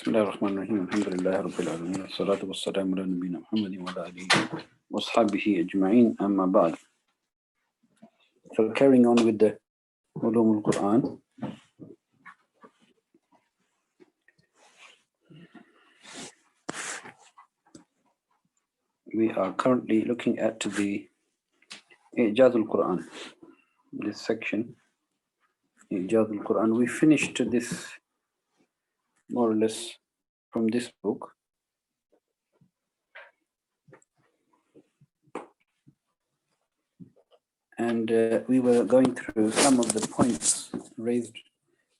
بسم الله الرحمن الرحيم الحمد لله رب العالمين والصلاة والسلام على نبينا محمد وعلى آله وأصحابه أجمعين أما بعد. So carrying on with the Ulum al-Quran. We are currently looking at the Ijaz al-Quran, this section, Ijaz al-Quran. We finished this more or less from this book. And we were going through some of the points raised,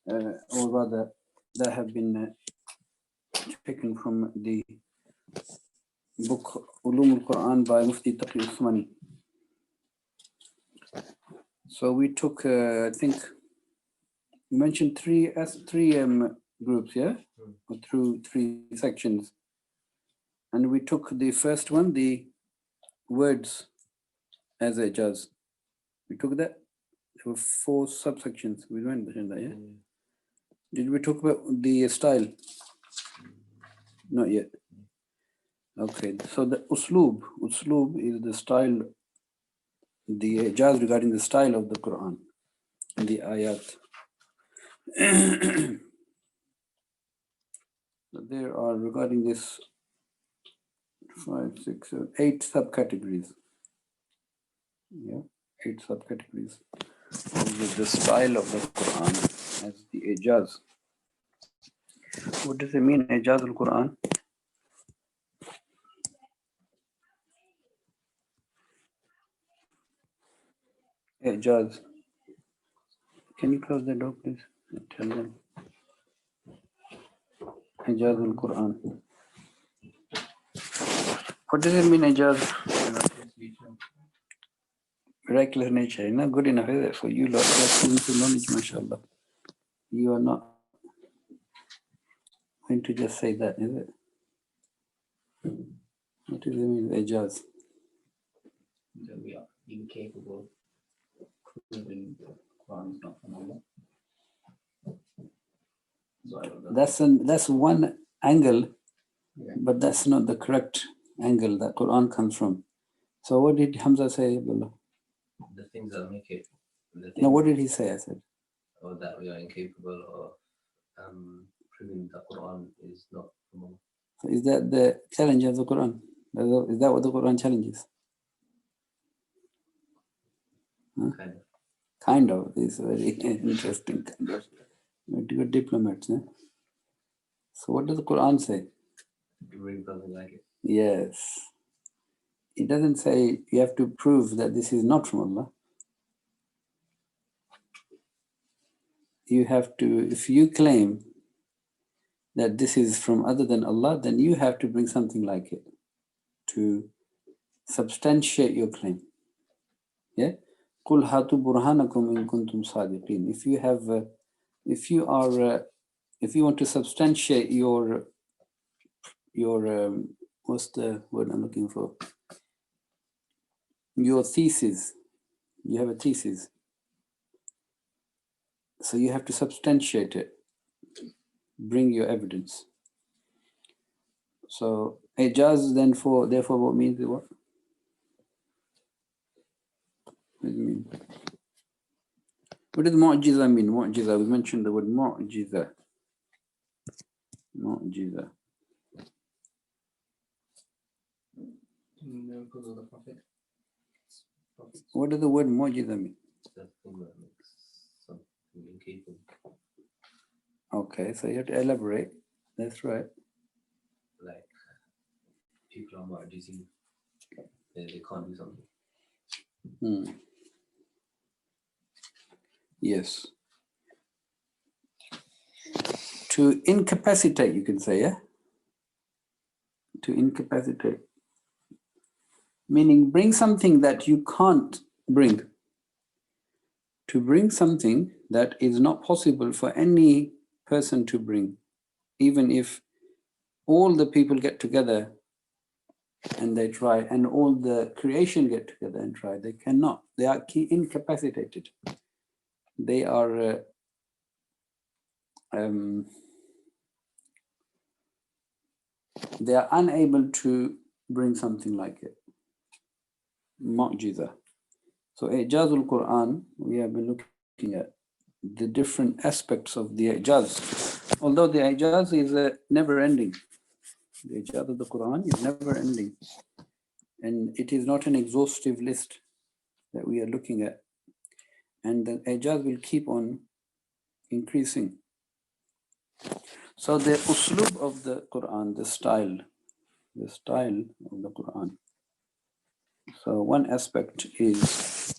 or rather, that have been taken from the book Ulum al-Quran by Mufti Taqi Usmani. So we took, I think, you mentioned three groups, yeah? Or through three sections. And we took the first one, the words as Ijaz. We took that. There were 4 subsections. We went in that, yeah? Did we talk about the style? Not yet. Okay, so the usloob is the style, the Ijaz regarding the style of the Quran, the ayat. There are, regarding this, 5, 6, 7, 8 subcategories. Yeah, 8 subcategories of the style of the Quran as the Ijaz. What does it mean, Ijaz al-Quran? Ijaz. Can you close the door, please? Tell them. Ijaz al-Quran. What does it mean, Ijaz? Miraculous nature. Not good enough, is it? For you, Lord, that's into knowledge, mashallah. You are not going to just say that, is it? What does it mean, Ijaz? That we are incapable of proving the Quran is not from Allah. That's one angle, Yeah. but that's not the correct angle that Quran comes from. So what did Hamza say, Abdullah? The things that make it. No, what did he say? I said. Or that we are incapable of proving that Quran is not from Allah. So is that the challenge of the Quran? Is that what the Quran challenges? Huh? Kind of. Kind of. It's very interesting. Kind of. Good diplomats. Eh? So what does the Quran say? It really doesn't like it. Yes. It doesn't say you have to prove that this is not from Allah. You have to, if you claim that this is from other than Allah, then you have to bring something like it to substantiate your claim. Yeah? قُلْ هَاتُوا بُرْهَانَكُمْ إِن كُنْتُمْ صَادِقِينَ. If you want to substantiate your what's the word I'm looking for? Your thesis. You have a thesis. So you have to substantiate it. Bring your evidence. So Ijaz then therefore what means what? What does it mean? What does mu'jiza mean? Mu'jiza. We mentioned the word mu'jiza. Mu'jiza. Miracles of the Prophet. What does the word mu'jiza mean? The thing that makes something incapable. Okay, so you have to elaborate. That's right. Like people are mu'jizeen. They can't do something. Yes. To incapacitate, you can say, yeah? To incapacitate. Meaning bring something that you can't bring. To bring something that is not possible for any person to bring. Even if all the people get together and they try, and all the creation get together and try, they cannot. They are incapacitated. They are they are unable to bring something like it. Mu'jiza. So Ijazul Quran, we have been looking at the different aspects of the Ijaz. Although the Ijaz is never ending. The Ijaz of the Quran is never ending. And it is not an exhaustive list that we are looking at. And the Ijaz will keep on increasing. So the uslub of the Quran, the style of the Quran. So one aspect is,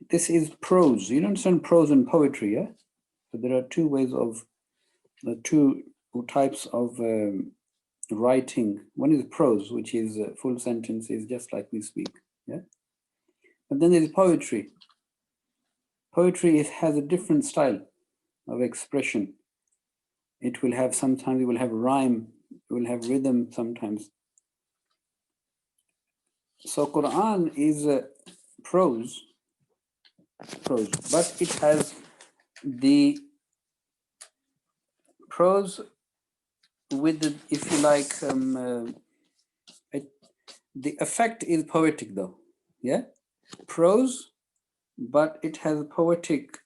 this is prose. You understand prose and poetry, yeah? So there are two ways of, the two types of writing. One is prose, which is full sentences, just like we speak, yeah? But then there is poetry. Poetry has a different style of expression. It will have, sometimes it will have rhyme, it will have rhythm sometimes. So Quran is prose, but it has the prose with the, if you like, the effect is poetic though, yeah? Prose, but it has a poetic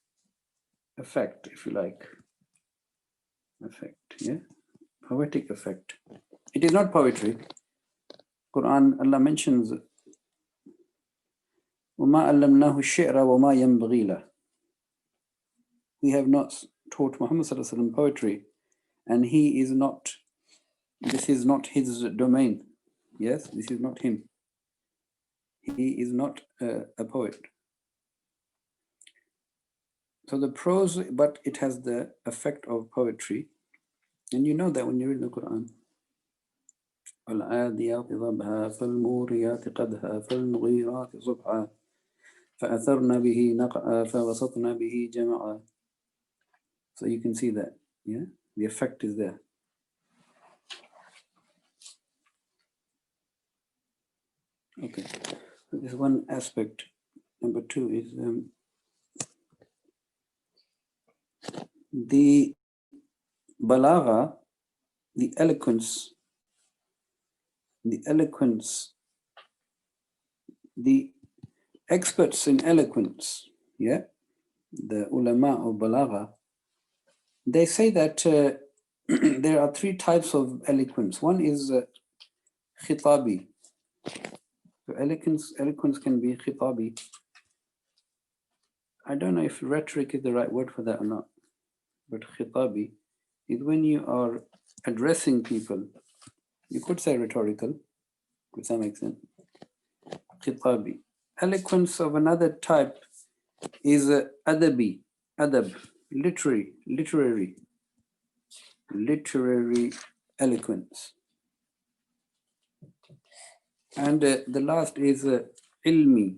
effect, if you like. Effect, yeah? Poetic effect. It is not poetry. Quran, Allah mentions, وَمَا أَلَّمْنَاهُ الشِّعْرَ وَمَا يَنْبَغِي لَهُ. We have not taught Muhammad Sallallahu Alaihi Wasallam poetry, and he is not, this is not his domain. Yes, this is not him. He is not a poet. So the prose, but it has the effect of poetry. And you know that when you read the Quran. وَالْعَادِيَاتِ ضَبْحًا فَالْمُورِيَاتِ قَدْحًا فَالْمُغِيرَاتِ صُبْحًا فَأَثَرْنَ بِهِ نَقْعًا فَوَسَطْنَ بِهِ جَمْعًا. So you can see that, yeah? The effect is there. Okay, so this is one aspect. Number two is the balagha, the eloquence, the experts in eloquence, yeah, the ulama of balagha, they say that there are three types of eloquence. One is khitabi. So eloquence can be khitabi. I don't know if rhetoric is the right word for that or not, but khitabi is when you are addressing people. You could say rhetorical to some extent. Khitabi. Eloquence of another type is adabi, adab, literary eloquence. And the last is ilmi.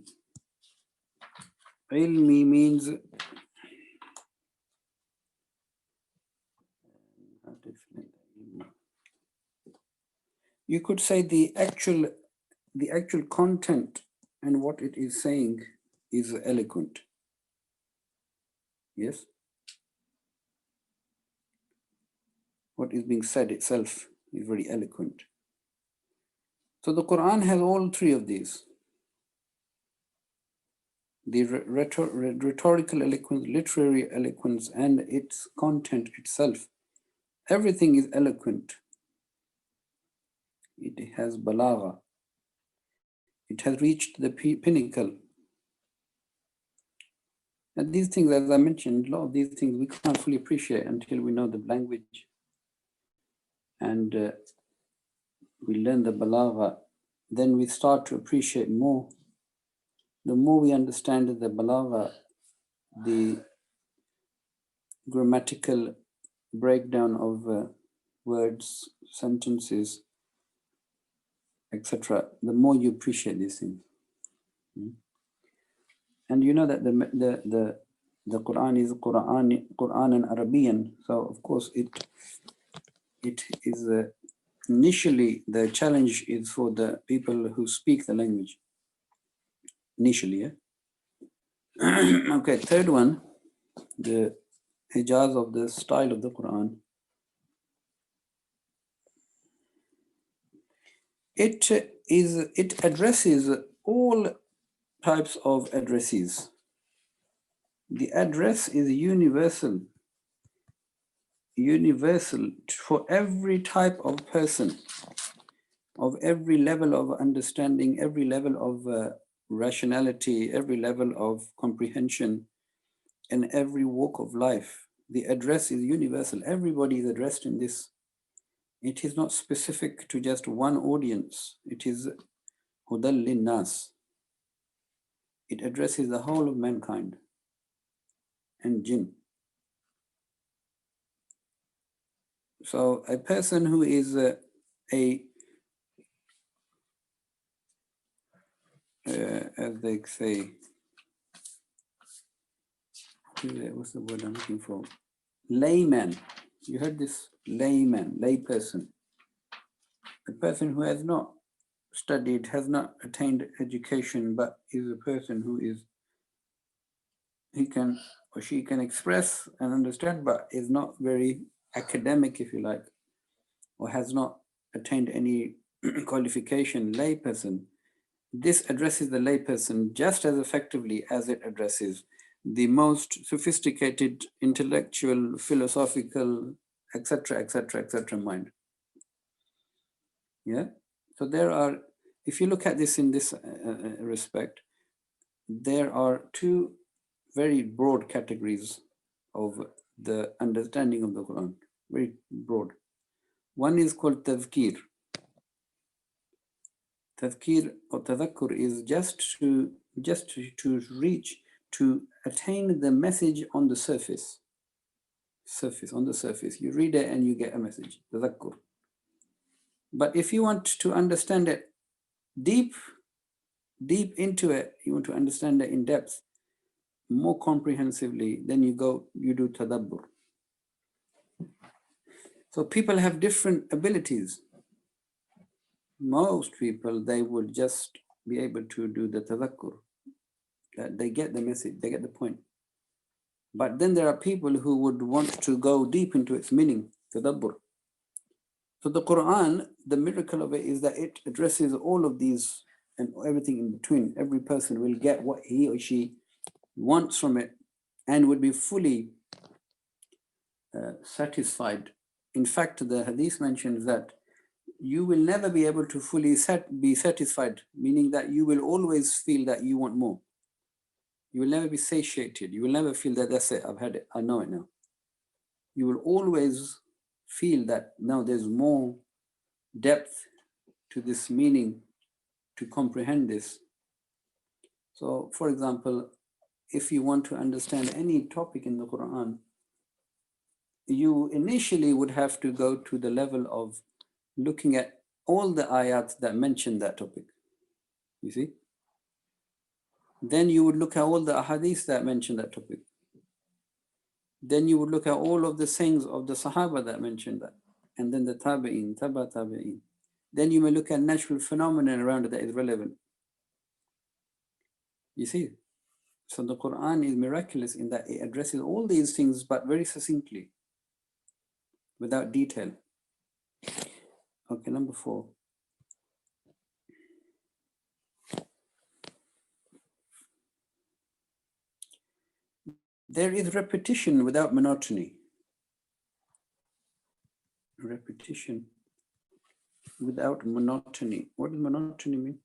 Ilmi means, you could say the actual content and what it is saying is eloquent. Yes? What is being said itself is very eloquent. So the Quran has all three of these. The rhetorical eloquence, literary eloquence, and its content itself. Everything is eloquent. It has balagha. It has reached the pinnacle. And these things, as I mentioned, a lot of these things we can't fully appreciate until we know the language and we learn the balagha. Then we start to appreciate more. The more we understand the balagha, the grammatical breakdown of words, sentences, etc., the more you appreciate these things. And you know that the Quran is Quran and Arabian, so of course it is initially the challenge is for the people who speak the language. Initially, yeah. Okay, third one, the hijaz of the style of the Quran. it addresses all types of addresses. The address is universal for every type of person, of every level of understanding, every level of rationality, every level of comprehension, and every walk of life. The address is universal. Everybody is addressed in this. It is not specific to just one audience. It is hudal linnas. It addresses the whole of mankind and jinn. So a person who is as they say, what's the word I'm looking for? Layman. You heard this? Layman, layperson. A person who has not studied, has not attained education, but is a person who is, he can or she can express and understand, but is not very academic, if you like, or has not attained any qualification, layperson. This addresses the layperson just as effectively as it addresses the most sophisticated, intellectual, philosophical, etc., etc., etc. mind. Yeah. So there are, if you look at this in this respect, there are two very broad categories of the understanding of the Quran. Very broad. One is called tadhkir. Tadhkir or tadhakkur is just to reach, to attain the message on the surface. On the surface. You read it and you get a message, tadhakkur. But if you want to understand it deep into it, you want to understand it in depth, more comprehensively, then you do tadabbur. So people have different abilities. Most people, they will just be able to do the tadhakkur. They get the message, they get the point. But then there are people who would want to go deep into its meaning, tadabbur. So the Quran, the miracle of it is that it addresses all of these and everything in between. Every person will get what he or she wants from it and would be fully satisfied. In fact, the hadith mentions that you will never be able to fully be satisfied, meaning that you will always feel that you want more. You will never be satiated. You will never feel that that's it, I've had it, I know it now. You will always feel that now there's more depth to this meaning, to comprehend this. So, for example, if you want to understand any topic in the Quran, you initially would have to go to the level of looking at all the ayat that mention that topic. You see? Then you would look at all the ahadith that mention that topic. Then you would look at all of the sayings of the Sahaba that mention that. And then the tabi'in, tabi'in. Then you may look at natural phenomena around it that is relevant. You see? So the Quran is miraculous in that it addresses all these things, but very succinctly, without detail. Okay, number 4. There is repetition without monotony. Repetition without monotony. What does monotony mean?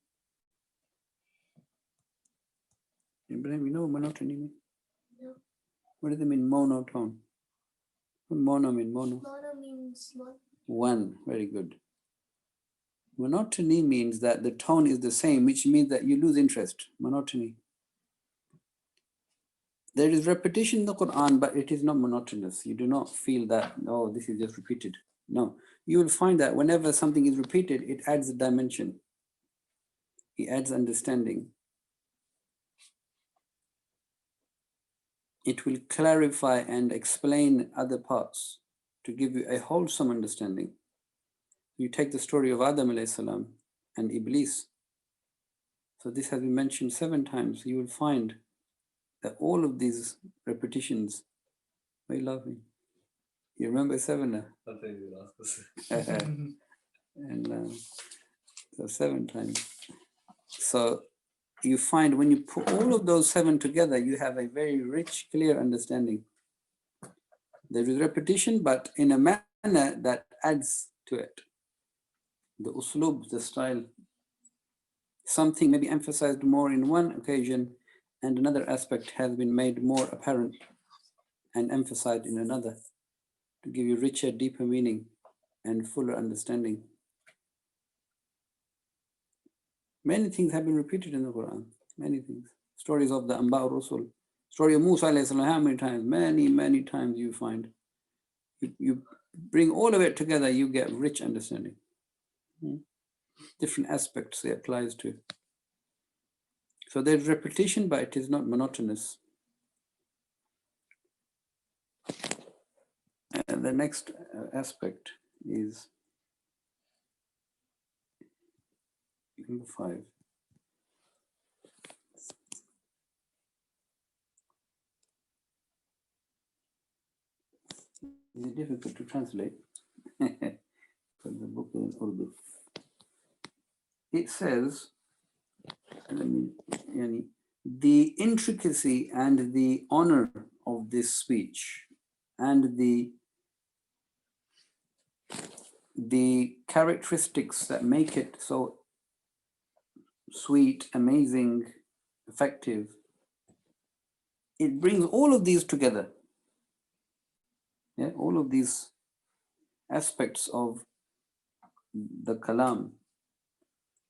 Ibrahim, you know what monotony means? No. What does it mean, monotone? What mono mean, mono? Mono means one. One, very good. Monotony means that the tone is the same, which means that you lose interest. Monotony. There is repetition in the Quran, but it is not monotonous. You do not feel that, oh, this is just repeated. No, you will find that whenever something is repeated, it adds a dimension. It adds understanding. It will clarify and explain other parts to give you a wholesome understanding. You take the story of Adam alayhi salam and Iblis. So this has been mentioned 7 times. You will find that all of these repetitions, why are you laughing? You remember 7? I think you asked us. And So 7 times. So you find when you put all of those 7 together, you have a very rich, clear understanding. There is repetition, but in a manner that adds to it. The uslub, the style, something may be emphasized more in one occasion and another aspect has been made more apparent and emphasized in another to give you richer, deeper meaning and fuller understanding. Many things have been repeated in the Quran, many things. Stories of the Anba Rasul, story of Musa alayhi salam, how many times? Many times you find. You bring all of it together, you get rich understanding. Different aspects it applies to. So there's repetition, but it is not monotonous. And the next aspect is number 5. Is it difficult to translate? Because the book is in Urdu. It says, the intricacy and the honor of this speech and the characteristics that make it so sweet, amazing, effective, it brings all of these together. Yeah, all of these aspects of the kalam,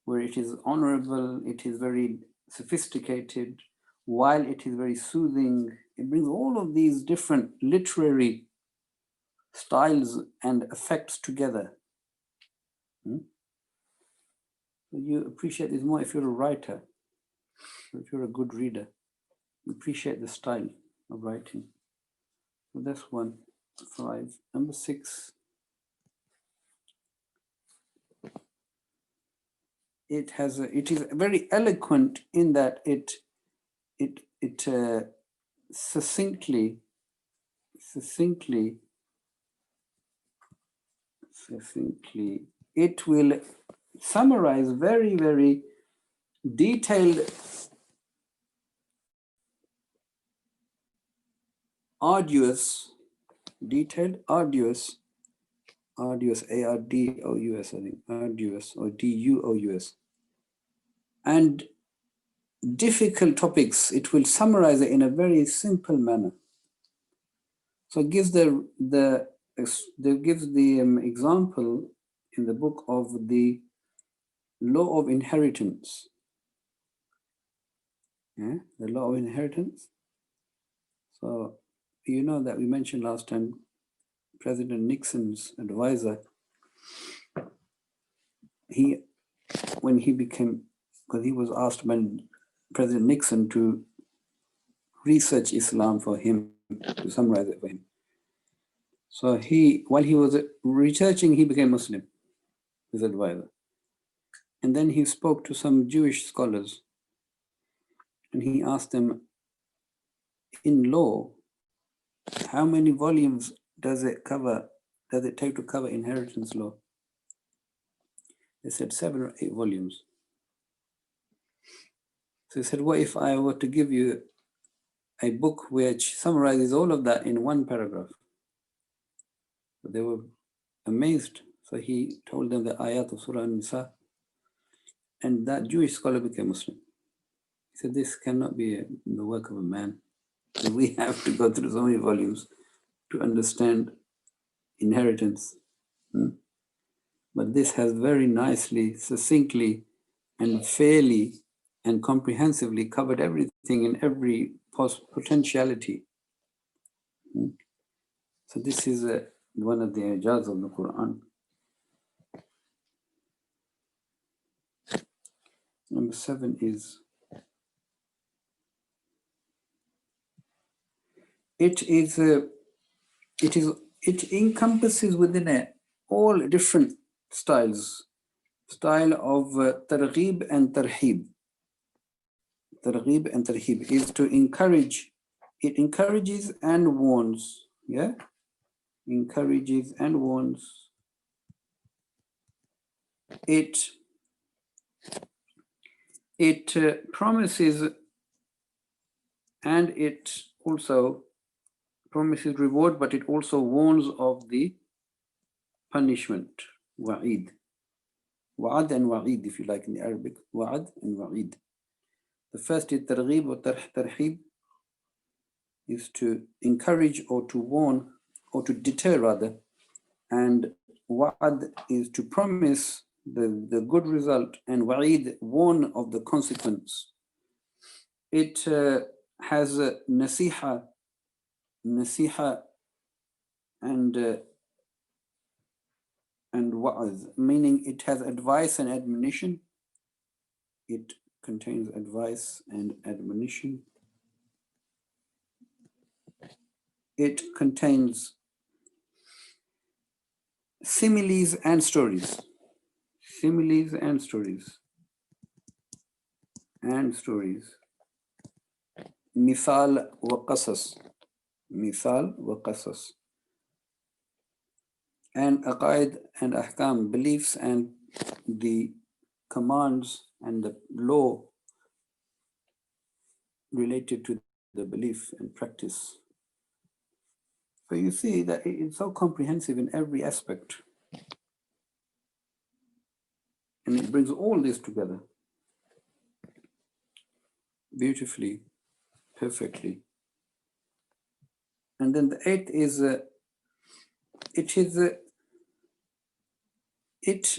where it is honorable, it is very sophisticated, while it is very soothing. It brings all of these different literary styles and effects together. You appreciate this more if you're a writer, if you're a good reader. You appreciate the style of writing. So that's 1, 5. Number 6. It is very eloquent in that it succinctly it will summarize very, very detailed, arduous, ARDOUS, I think, arduous or DUOUS, and difficult topics. It will summarize it in a very simple manner. So it gives the example in the book of the law of inheritance. Yeah, the law of inheritance. So you know that we mentioned last time President Nixon's advisor, when he became, because he was asked by President Nixon to research Islam for him, to summarize it for him. So while he was researching, he became Muslim, his advisor. And then he spoke to some Jewish scholars and he asked them, in law, how many volumes does it take to cover inheritance law? They said 7 or 8 volumes. So he said, what if I were to give you a book which summarizes all of that in 1 paragraph? But they were amazed. So he told them the ayat of Surah An-Nisa, and that Jewish scholar became Muslim. He said, this cannot be the work of a man. So we have to go through so many volumes to understand inheritance. But this has very nicely, succinctly, and fairly and comprehensively covered everything in every potentiality. So this is one of the ijaz of the Quran. Number 7 is, it encompasses within it all different styles. Style of targhib and tarhib. Targhib and tarhib is to encourage. It encourages and warns. Yeah, encourages and warns. It it promises, and it also promises reward, but it also warns of the punishment. Wa'id. Wa'ad and wa'id, if you like, in the Arabic. Wa'ad and wa'id. The first is targhib or tarhib, is to encourage or to warn or to deter rather. And wa'ad is to promise the good result, and wa'id, warn of the consequence. It has nasiha and wa'az, meaning it has advice and admonition. It contains advice and admonition. It contains similes and stories. Similes and stories. And stories. Mithal wa qasas. Mithal wa qasas. And aqaid and ahkam, beliefs and the commands and the law related to the belief and practice. So you see that it's so comprehensive in every aspect. And it brings all this together beautifully, perfectly. And then the eighth is, it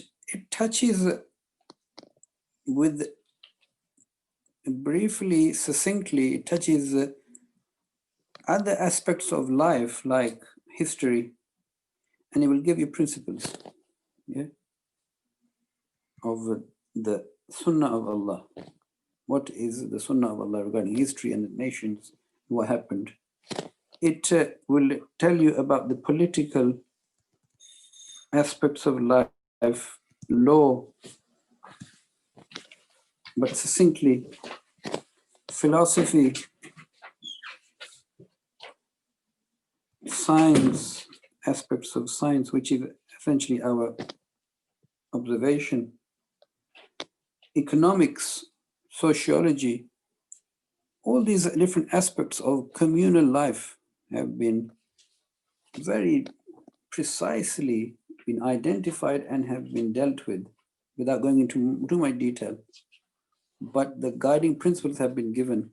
touches with, briefly, succinctly, it touches other aspects of life like history, and it will give you principles, yeah, of the Sunnah of Allah. What is the Sunnah of Allah regarding history and the nations, what happened? It will tell you about the political aspects of life, law, but succinctly, philosophy, science, aspects of science, which is essentially our observation, economics, sociology, all these different aspects of communal life have been very precisely been identified and have been dealt with without going into too much detail. But the guiding principles have been given.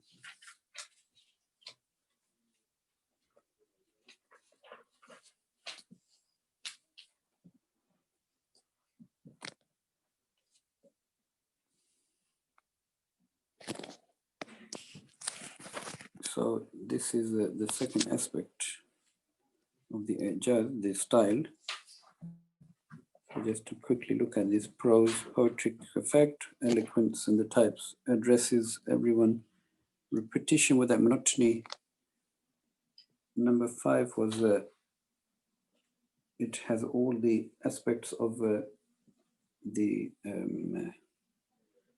So this is the second aspect of the ijaz, the style. So just to quickly look at this: prose, poetic effect, eloquence, and the types. Addresses everyone. Repetition without monotony. Number 5 was it has all the aspects of the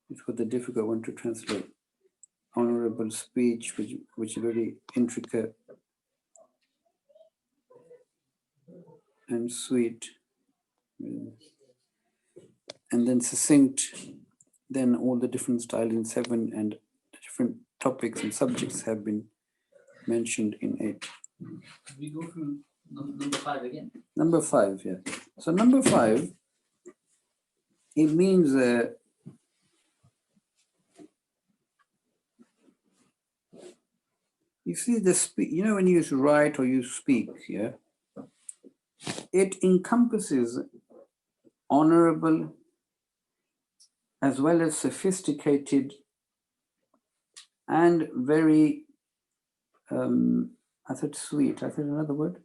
it was the difficult one to translate. Honorable speech, which is very intricate and sweet, and then succinct. Then all the different styles in 7, and different topics and subjects have been mentioned in 8. Can we go through number 5 again? Number 5, yeah. So number 5, it means you see the you know, when you write or you speak, yeah, it encompasses honorable as well as sophisticated and very I said sweet. I said another word.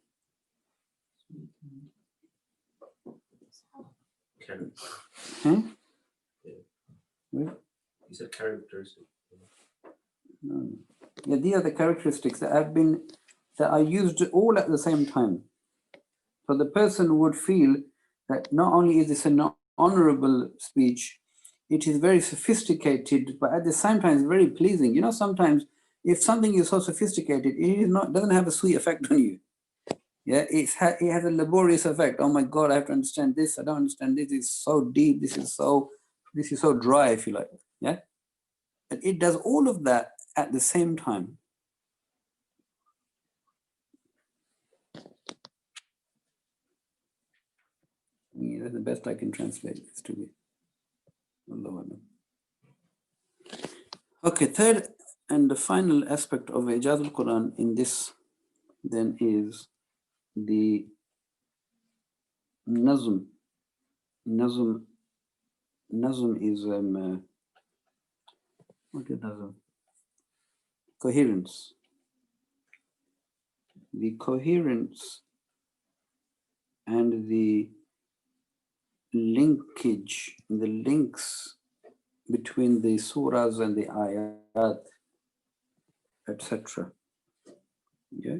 Huh? You said characteristic. No. Yeah, these are the characteristics that are used all at the same time. So the person would feel that not only is this an honorable speech, it is very sophisticated, but at the same time, it's very pleasing. You know, sometimes if something is so sophisticated, doesn't have a sweet effect on you. Yeah, it has a laborious effect. Oh my God, I have to understand this. I don't understand this. It's so deep. This is so dry, if you like. Yeah. And it does all of that at the same time. Yeah, that's the best I can translate this to be. Allahu A'lam. Okay, third and the final aspect of Ijaz al-Quran in this then is the nazm. Nazm is what is nazm? Coherence. The coherence and the linkage, the links between the surahs and the ayat, etc. Yeah.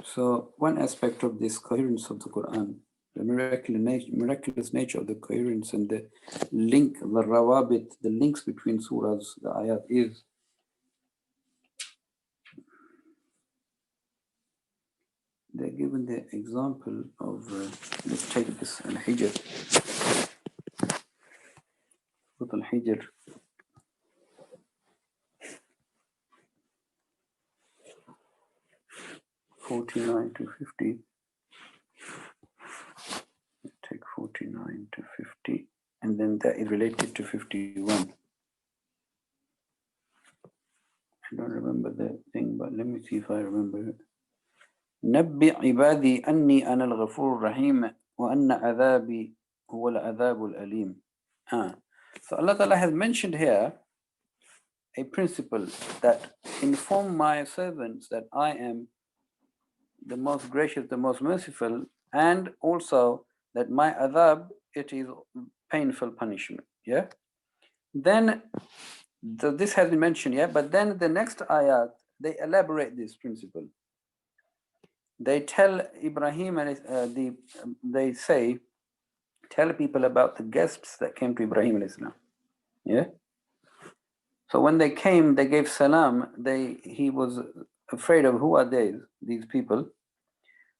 So one aspect of this coherence of the Quran, the miraculous nature of the coherence and the link, the rawabit, the links between surahs, the ayat is they're given the example of, let's take this Al-Hijr. Al-Hijr. 49 to 50. Take 49 to 50, and then that is related to 51. I don't remember the thing, but let me see if I remember it. نبئ عبادي أني أنا الغفور الرحيم وأن عذابي هو العذاب الأليم. So Allah Ta'ala has mentioned here a principle that inform my servants that I am the most gracious, the most merciful, and also that my adhab, it is painful punishment. Yeah. Then this has been mentioned, yeah, but then the next ayat, they elaborate this principle. They tell Ibrahim and they say, tell people about the guests that came to Ibrahim alayhi salam. Yeah. So when they came, they gave salam. He was afraid of who are these people.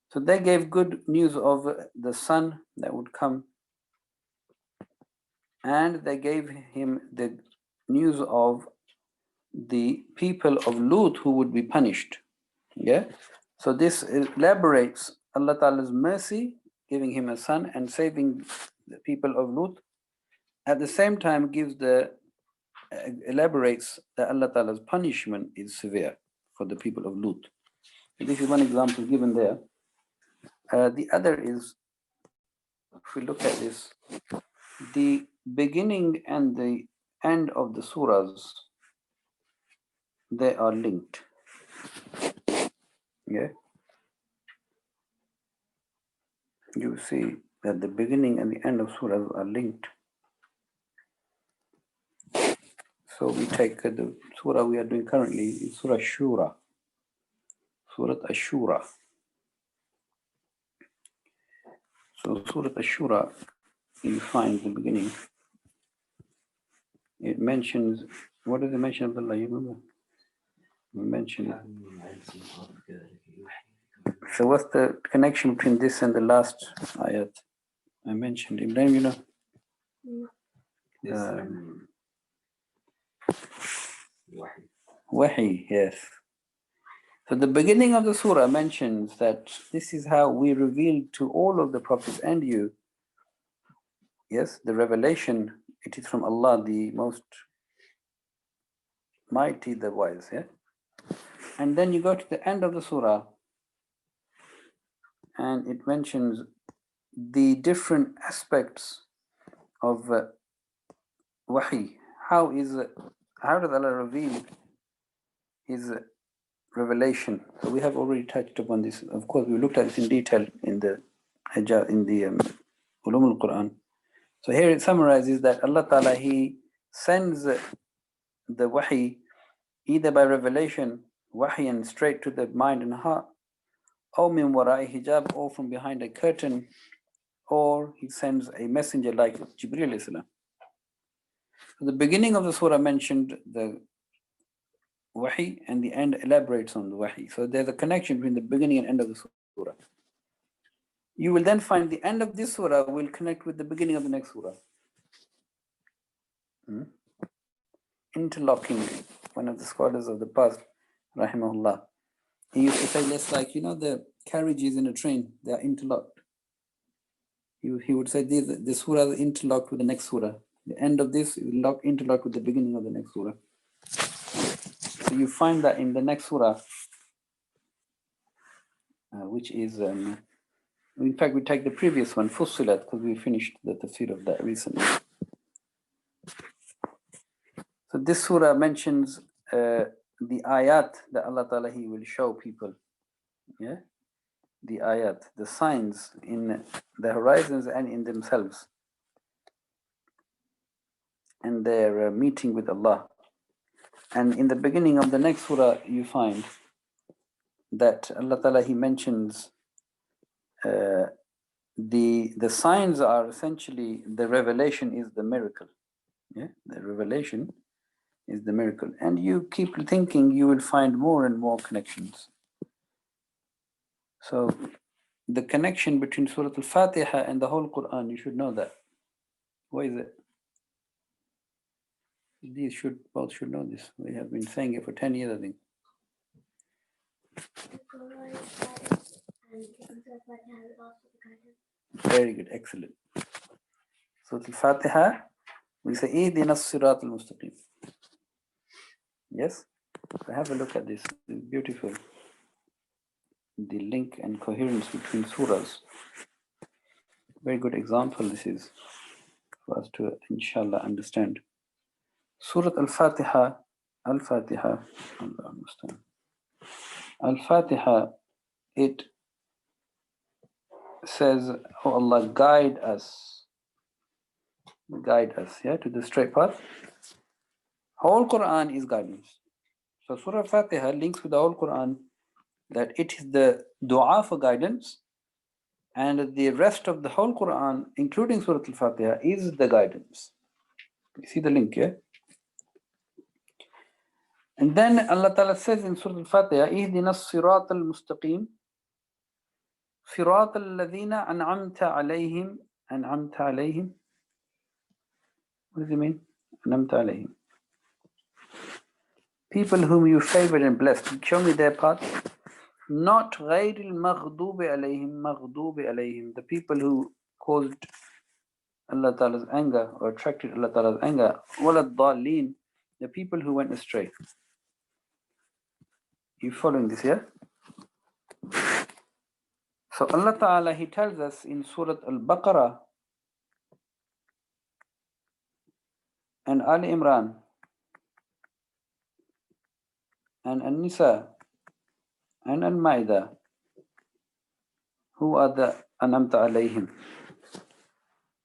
So they gave good news of the son that would come, and they gave him the news of the people of Lut who would be punished. Yeah. So this elaborates Allah Ta'ala's mercy, giving him a son and saving the people of Lut. At the same time, elaborates that Allah Ta'ala's punishment is severe for the people of Lut. This is one example given there. The other is, if we look at this, the beginning and the end of the surahs, they are linked. Yeah. You see that the beginning and the end of surahs are linked. So we take the surah we are doing currently, is Surah Shura. Surah Ash-Shura. So Surah Ash-Shura, you find the beginning. It mentions, what does it mention, Abdullah? You remember? We mentioned it. So what's the connection between this and the last ayat I mentioned? Ibrahim, you know? Wahi, yes. So the beginning of the surah mentions that this is how we revealed to all of the prophets and you. Yes, the revelation, it is from Allah, the most mighty, the wise. Yeah. And then you go to the end of the surah, and it mentions the different aspects of wahi. How does Allah reveal His revelation? So we have already touched upon this. Of course, we looked at this in detail in the Ulum al-Quran. So here it summarizes that Allah Ta'ala, He sends the wahi either by revelation, wahi and straight to the mind and heart, or min wara'i hijab, or from behind a curtain, or He sends a messenger like Jibreel alayhi salam. So the beginning of the surah mentioned the wahi, and the end elaborates on the wahi. So there's a connection between the beginning and end of the surah. You will then find the end of this surah will connect with the beginning of the next surah. Interlocking. One of the scholars of the past, rahimahullah, he used to say, it's like, the carriages in a train, they are interlocked. He would say, the surah is interlocked with the next surah. The end of this is interlocked with the beginning of the next surah. So you find that in the next surah, which is, in fact, we take the previous one, Fussilat, because we finished the tafsir of that recently. So this surah mentions the ayat that Allah Ta'ala, He will show people. Yeah? The ayat, the signs in the horizons and in themselves. And their meeting with Allah. And in the beginning of the next surah, you find that Allah Ta'ala, He mentions the signs are essentially, the revelation is the miracle. Yeah, the revelation is the miracle. And you keep thinking, you will find more and more connections. So the connection between Surah Al-Fatiha and the whole Quran, you should know that. Why is it? These both should know this. We have been saying it for 10 years, I think. The Quran is guidance and the Fatiha is also guidance. Very good, excellent. Surah Al-Fatiha, we say, Ihdina as-sirat al-mustaqim. Yes? So have a look at this. It's beautiful. The link and coherence between surahs. Very good example this is for us to, inshallah, understand. Surah Al-Fatiha, Allah understand. Al-Fatiha, it says, oh Allah, guide us, yeah, to the straight path. Whole Quran is guidance. So Surah Al-Fatiha links with the whole Quran that it is the dua for guidance, and the rest of the whole Quran, including Surah Al-Fatiha, is the guidance. You see the link, yeah? And then Allah Ta'ala says in Surah Al-Fatiha, Ihdina as-sirat al-mustaqim, sirat al-ladhina an'amta alayhim, an'amta alayhim. What does it mean? An'amta alayhim. People whom you favored and blessed. Show me their path. Not غير المغضوب عليهم, مغضوب عليهم. The people who caused Allah Ta'ala's anger or attracted Allah Ta'ala's anger. ولا الضالين. The people who went astray. You following this, yeah? So Allah Ta'ala, He tells us in Surah Al-Baqarah and Al Imran and An-Nisa and Al-Ma'idah, who are the An'amta alayhim,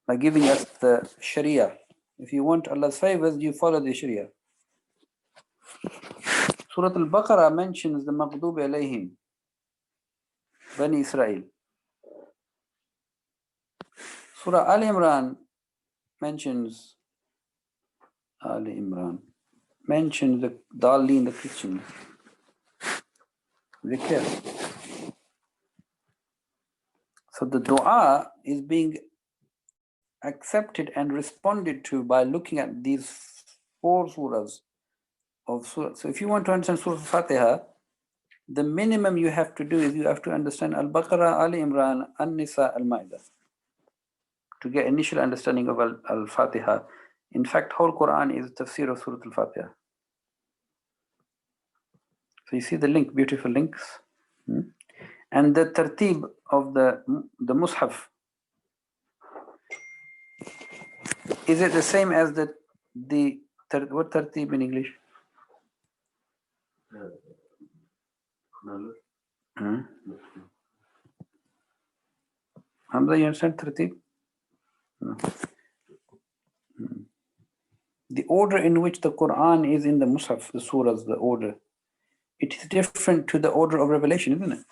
by giving us the Sharia. If you want Allah's favors, you follow the Sharia. Surah Al-Baqarah mentions the Maghdubi alayhim, Bani Israel. Surah Al Imran mentions the Dalin, the Christians. So the dua is being accepted and responded to by looking at these 4 surahs of surah. So if you want to understand Surah Al-Fatiha, the minimum you have to do is you have to understand Al-Baqarah, Al Imran, An-Nisa, Al-Ma'idah to get initial understanding of Al-Fatiha. In fact, whole Quran is tafsir of Surah Al-Fatiha. So you see the link, beautiful links. And the tartib of the Mus'haf, is it the same as what tartib in English? Hamza, you understand tartib? No. The order in which the Quran is in the Mus'haf, the surahs, the order, it is different to the order of revelation, isn't it?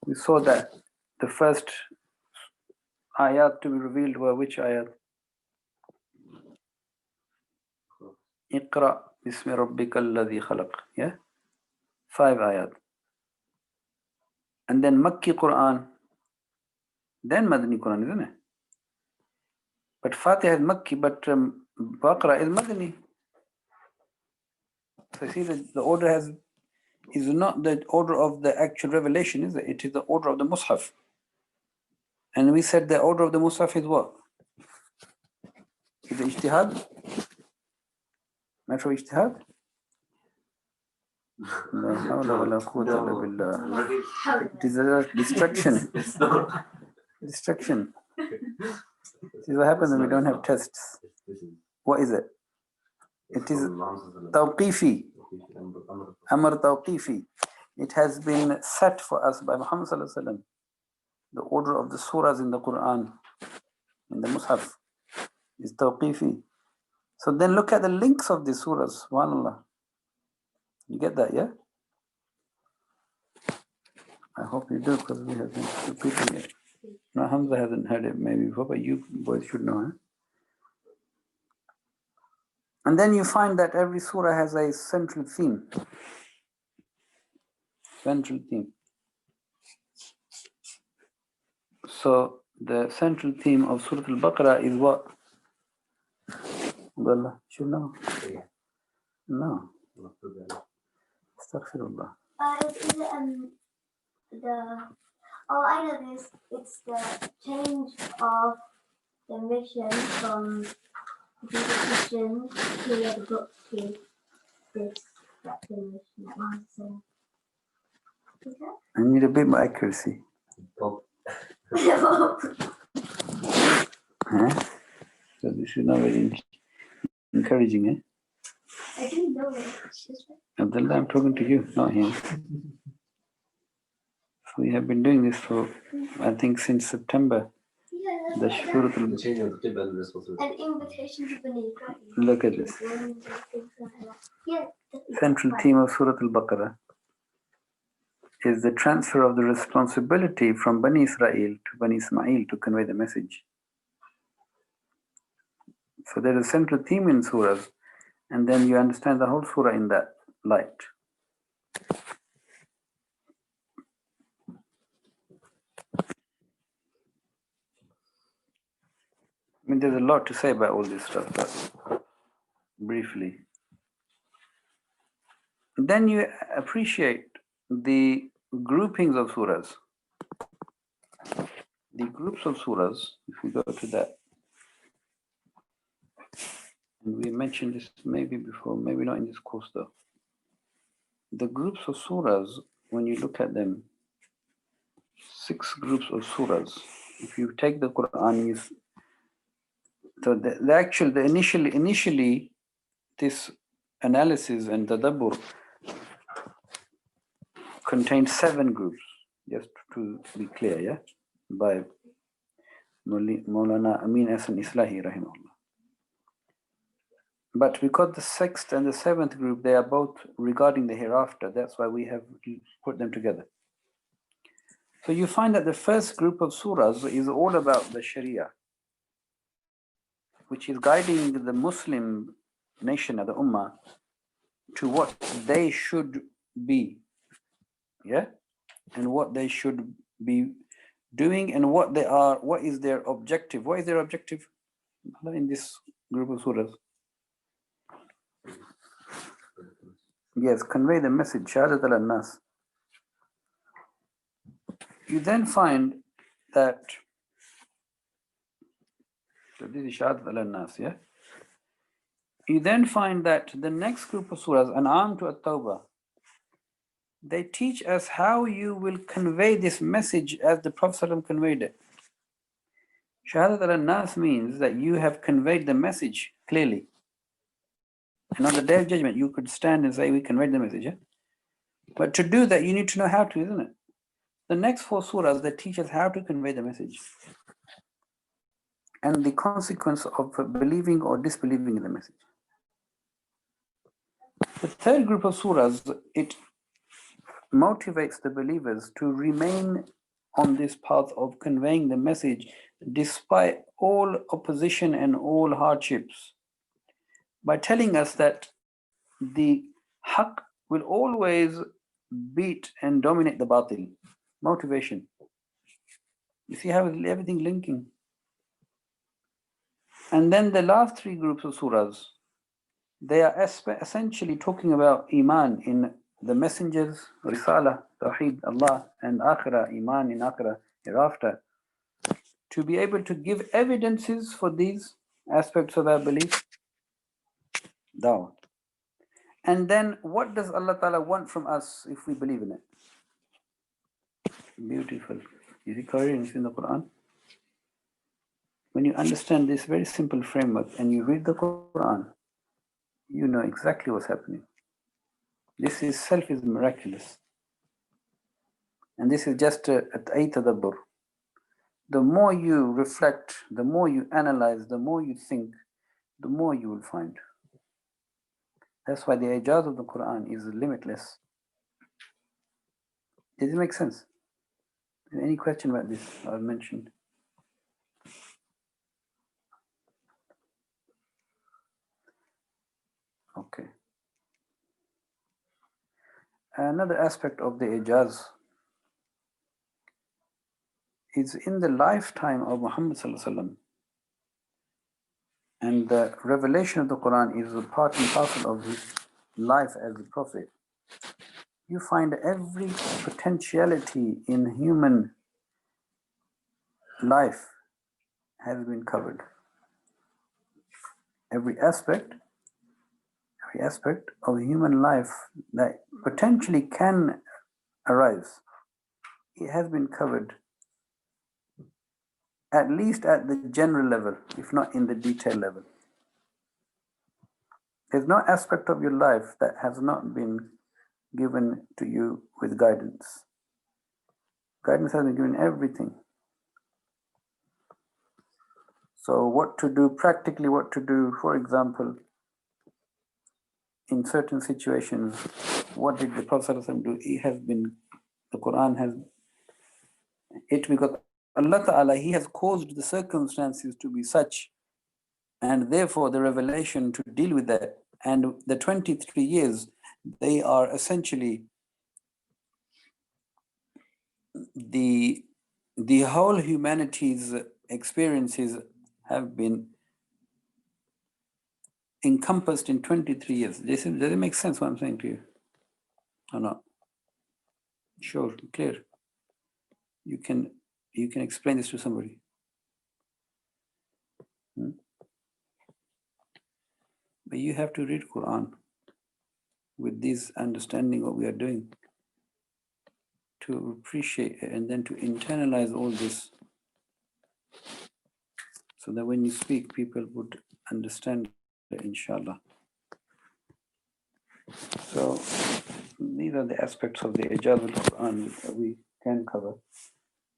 We saw that the first ayat to be revealed were which ayat? Iqra bismi rabbika alladhi khalaq. Yeah? 5 ayat. And then Makki Quran, then Madani Quran, isn't it? But Fatiha is Makki, but Baqarah is Madani. So you see that the order is not the order of the actual revelation, is it? It is the order of the Mus'haf. And we said the order of the Mus'haf is what? Is it ijtihad? Matter of ijtihad? La hawla wa la quwwata illa billah. It is a distraction. It's not. Distraction. See what happens when we don't have tests. What is it? It is tawqifi. Amr tawqifi. It has been set for us by Muhammad sallallahu alaihi wasallam. The order of the surahs in the Quran, in the Mus'haf, is tawqifi. So then look at the links of the surahs. Subhanallah. You get that, yeah? I hope you do, because we have been repeating it. No, Hamza hasn't heard it maybe before, but you boys should know, huh? And then you find that every surah has a central theme. Central theme. So the central theme of Surah Al-Baqarah is what? Abdullah, should know. No. Astaghfirullah. Is it I know this. It's the change of the mission from the Christians to the book to this mission that one saying. Is that? I need a bit more accuracy. Huh? So this is not very encouraging, eh? I didn't know it. It's just Abdullah, I'm talking to you, not him. So we have been doing this for, I think, since September. yeah, The Surah Al- The change of the qibla and responsibility. an invitation to Bani Israel. Look at this. Yeah. Central theme of Surah Al-Baqarah is the transfer of the responsibility from Bani Israel to Bani Ismail to convey the message. So there is a central theme in surahs, and then you understand the whole surah in that light. I mean, there's a lot to say about all this stuff, but briefly. Then you appreciate the groupings of surahs. The groups of surahs, if we go to that, and we mentioned this maybe before, maybe not in this course though. The groups of surahs, when you look at them, 6 groups of surahs. If you take the Quran, so initially, this analysis and tadabbur contained 7 groups, just to be clear, yeah, by Maulana Amin Hasan Islahi rahimahullah. But because the 6th and the 7th group, they are both regarding the hereafter, that's why we have put them together. So you find that the first group of surahs is all about the Sharia, which is guiding the Muslim nation of the Ummah to what they should be, yeah, and what they should be doing, and what is their objective. What is their objective in this group of surahs? Yes, convey the message, Shahadat al-Nas. You then find that, so this is Shahadat al-Nas, yeah? You then find that the next group of surahs, An'am to At-Tawbah, they teach us how you will convey this message as the Prophet ﷺ conveyed it. Shahadat al-Nas means that you have conveyed the message clearly. And on the Day of Judgment, you could stand and say, we conveyed the message. Yeah? But to do that, you need to know how to, isn't it? The next 4 surahs, they teach us how to convey the message and the consequence of believing or disbelieving in the message. The third group of surahs, it motivates the believers to remain on this path of conveying the message despite all opposition and all hardships, by telling us that the haqq will always beat and dominate the batil. Motivation. You see how everything linking. And then the last three groups of surahs, they are essentially talking about Iman in the messengers, Risala, Tawheed, Allah, and Akhirah, Iman in Akhirah, hereafter. To be able to give evidences for these aspects of our belief, dawah. And then what does Allah Ta'ala want from us if we believe in it? Beautiful. You see coherence in the Quran? When you understand this very simple framework and you read the Quran, you know exactly what's happening. This itself is miraculous. And this is just a tadabbur. The more you reflect, the more you analyze, the more you think, the more you will find. That's why the ijaz of the Quran is limitless. Does it make sense? Any question about this I've mentioned? Okay. Another aspect of the ijaz is in the lifetime of Muhammad Sallallahu Alaihi Wasallam, and the revelation of the Quran is a part and parcel of his life as a prophet. You find every potentiality in human life has been covered. Every aspect of human life that potentially can arise, it has been covered, at least at the general level, if not in the detail level. There's no aspect of your life that has not been given to you with guidance. Guidance has been given everything. So what to do, practically what to do, for example, in certain situations, what did the Prophet ﷺ do? The Quran has it, because Allah Ta'ala, He has caused the circumstances to be such, and therefore the revelation to deal with that. And the 23 years, they are essentially the whole humanity's experiences have been encompassed in 23 years. Does it make sense what I'm saying to you? Or not? Sure, clear. You can explain this to somebody. But you have to read Quran with this understanding what we are doing, to appreciate it and then to internalize all this, so that when you speak, people would understand it, inshallah. So these are the aspects of the ijaz al-Quran that we can cover.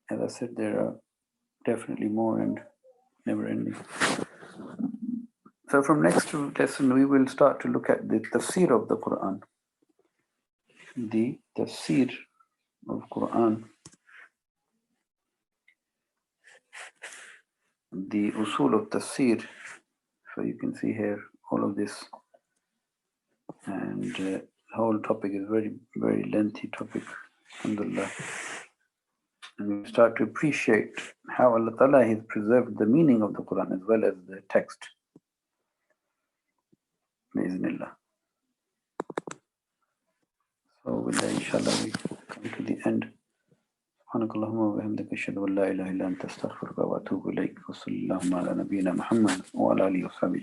As I said, there are definitely more and never ending. So from next lesson, we will start to look at the tafsir of the Quran. The tafsir of Quran. The usul of tafsir. So you can see here all of this. And the whole topic is very, very lengthy topic, alhamdulillah. And we start to appreciate how Allah Ta'ala has preserved the meaning of the Quran as well as the text. Bismillah. So with that, inshallah, we come to the end. سبحانك اللهم وبحمدك أشهد أن لا إله إلا أنت أستغفرك وأتوب إليك وصلى اللهم على نبينا محمد وعلى آله وصحبه